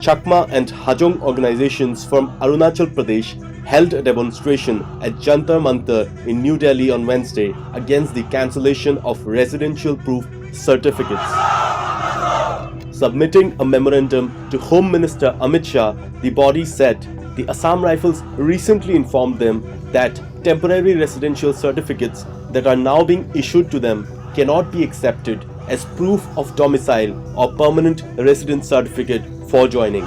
Chakma and Hajong organizations from Arunachal Pradesh held a demonstration at Jantar Mantar in New Delhi on Wednesday against the cancellation of residential proof certificates. Submitting a memorandum to Home Minister Amit Shah, the body said the Assam Rifles recently informed them that temporary residential certificates that are now being issued to them cannot be accepted as proof of domicile or permanent residence certificate for joining.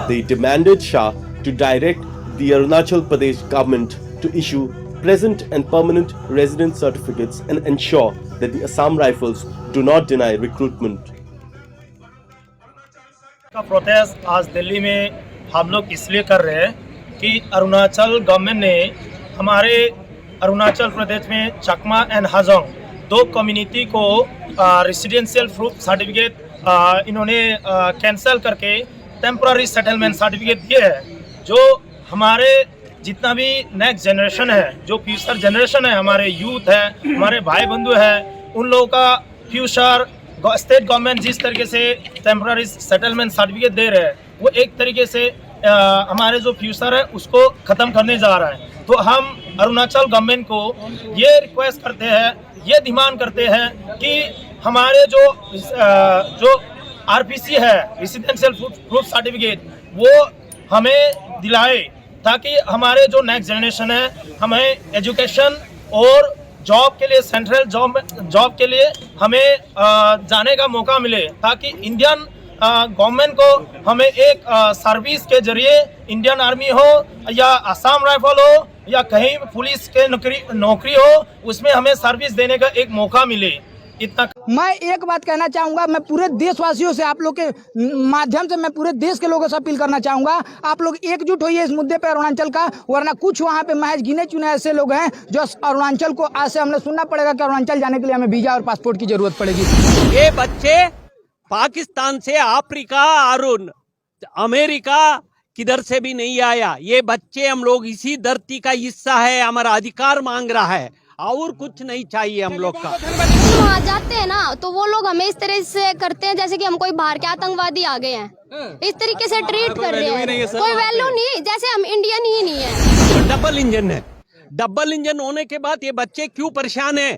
They demanded Shah to direct the Arunachal Pradesh government to issue present and permanent residence certificates and ensure that the Assam Rifles do not deny recruitment. का protest आज दिल्ली में हम लोग इसलिए कर रहे हैं कि अरुणाचल गवर्नमेंट ने हमारे अरुणाचल प्रदेश में चकमा एंड हाजोंग दो कम्युनिटी को रेसिडेंशियल प्रूफ सर्टिफिकेट इन्होंने कैंसिल करके टेम्पररी सेटलमेंट सर्टिफिकेट दिए हैं। जो हमारे जितना भी नेक्स्ट जनरेशन है, जो फ्यूचर जनरेशन है, हमारे यूथ है, हमारे भाई बंधु है, उन लोगों का फ्यूचर स्टेट गवर्नमेंट जिस तरीके से टेम्पररी सेटलमेंट सर्टिफिकेट दे रहे हैं वो एक तरीके से हमारे जो फ्यूचर है उसको ख़त्म करने जा रहा है। तो हम अरुणाचल गवर्नमेंट को ये रिक्वेस्ट करते हैं, ये डिमांड करते हैं कि हमारे जो आरपीसी है रेसिडेंशियल प्रूफ सर्टिफिकेट वो हमें दिलाए ताकि हमारे जो नेक्स्ट जनरेशन है हमें एजुकेशन और जॉब के लिए सेंट्रल जॉब के लिए हमें जाने का मौका मिले, ताकि इंडियन गवर्नमेंट को हमें एक सर्विस के जरिए इंडियन आर्मी हो या असम राइफल हो या कहीं पुलिस के नौकरी हो उसमें हमें सर्विस देने का एक मौका मिले। इतना मैं एक बात कहना चाहूँगा, मैं पूरे देशवासियों से आप लोग के माध्यम से मैं पूरे देश के लोगों से अपील करना चाहूँगा, आप लोग एकजुट होइए इस मुद्दे पे अरुणाचल का, वरना कुछ वहाँ पे महज गिने चुने ऐसे लोग हैं जो अरुणाचल को आज से हमने सुनना पड़ेगा कि अरुणाचल जाने के लिए हमें वीजा और पासपोर्ट की जरूरत पड़ेगी। ये बच्चे पाकिस्तान से, अफ्रीका और अमेरिका किधर से भी नहीं आया। ये बच्चे हम लोग इसी धरती का हिस्सा है, हमारा अधिकार मांग रहा है और कुछ नहीं चाहिए हम लोग का। वहाँ जाते हैं ना तो वो लोग हमें इस तरह से करते हैं जैसे कि हम कोई बाहर के आतंकवादी आ गए हैं, इस तरीके से ट्रीट कर रहे हैं। कोई वैल्यू नहीं, जैसे हम इंडियन ही नहीं है। डबल इंजन है, डबल इंजन होने के बाद ये बच्चे क्यों परेशान है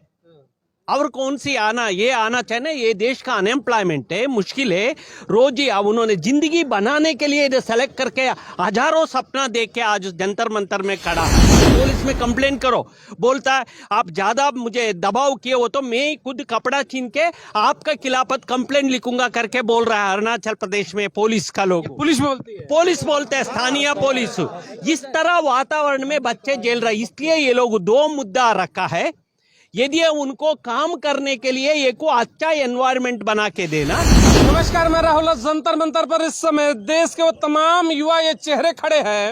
और कौन सी ये आना चाहिए। ये देश का अनएम्प्लॉयमेंट है, मुश्किल है। रोज ही अब उन्होंने जिंदगी बनाने के लिए सेलेक्ट करके हजारों सपना देख के आज जंतर मंतर में खड़ा। पुलिस में कंप्लेन करो, बोलता है आप ज्यादा मुझे दबाव किए हो तो मैं खुद कपड़ा छीन के आपका खिलाफत कंप्लेन लिखूंगा करके बोल रहा है अरुणाचल प्रदेश में पुलिस का लोग। पुलिस बोलते हैं स्थानीय पुलिस। इस तरह वातावरण में बच्चे जेल रहे, इसलिए ये लोग दो मुद्दा रखा है। यदि उनको काम करने के लिए एक अच्छा एनवायरनमेंट बना के देना। नमस्कार, मैं राहुल। जंतर मंतर पर इस समय देश के वो तमाम युवा ये चेहरे खड़े हैं।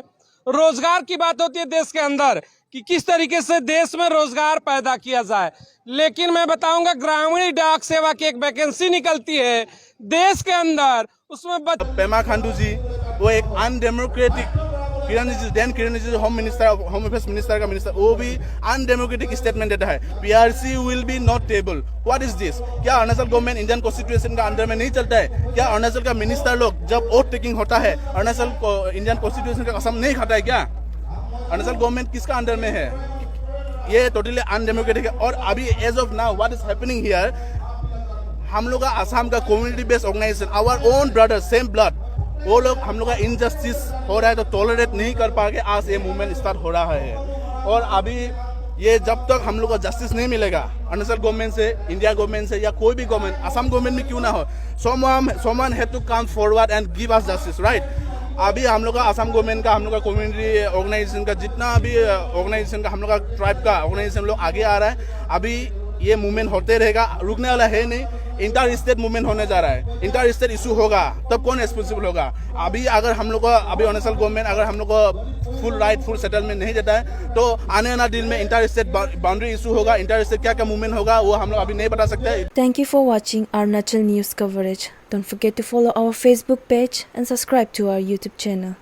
रोजगार की बात होती है देश के अंदर कि किस तरीके से देश में रोजगार पैदा किया जाए, लेकिन मैं बताऊंगा ग्रामीण डाक सेवा की एक वैकेंसी निकलती है देश के अंदर, उसमें पेमा खांडू जी वो एक अनडेमोक्रेटिक किरण रिजिजू होम अफेयर्स मिनिस्टर का मिनिस्टर, वो भी अनडेमोक्रेटिक स्टेटमेंट देता है PRC will be not table. What is this? क्या अरुणाचल गवर्नमेंट इंडियन कॉन्स्टिट्यूशन का अंडर में नहीं चलता है? क्या अरुणाचल का मिनिस्टर लोग जब वोट टेकिंग होता है अरुणाचल को इंडियन कॉन्स्टिट्यूशन का कसम नहीं खाता है क्या? अरुणाचल गवर्नमेंट किसका अंडर में है? ये टोटली अनडेमोक्रेटिक है। और अभी as of now what is happening here, हम लोग का आसाम का community based organisation, our own brother same blood, वो लोग हम लोग का इनजस्टिस हो रहा है तो टॉलरेट नहीं कर पा के आज ये मूवमेंट स्टार्ट हो रहा है। और अभी ये जब तक हम लोग को जस्टिस नहीं मिलेगा अरुणाचल गवर्नमेंट से, इंडिया गवर्नमेंट से या कोई भी गवर्नमेंट, असम गवर्नमेंट में क्यों ना हो, someone had to come forward and give us justice, right? अभी हम लोग का असम गवर्नमेंट का, हम लोग का कम्युनिटी ऑर्गेनाइजेशन का, जितना भी ऑर्गेनाइजेशन का, हम लोग का ट्राइब का ऑर्गेनाइजेशन लोग आगे आ रहा है। अभी ये मूवमेंट होते रहेगा, रुकने वाला है नहीं। इंटर स्टेट मूवमेंट होने जा रहा है, इंटर स्टेट इशू होगा तब कौन रिस्पॉन्सिबल होगा? अभी अगर हम लोग को, अभी अरुणाचल गवर्नमेंट अगर हम लोग को फुल सेटलमेंट नहीं देता है तो आने वाला दिन में इंटर स्टेट बाउंड्री इशू होगा, इंटर स्टेट क्या क्या मूवमेंट होगा वो हम लोग अभी नहीं बता सकते। Thank you for watching Arunachal news coverage. Don't forget to follow our Facebook page and subscribe to our YouTube channel.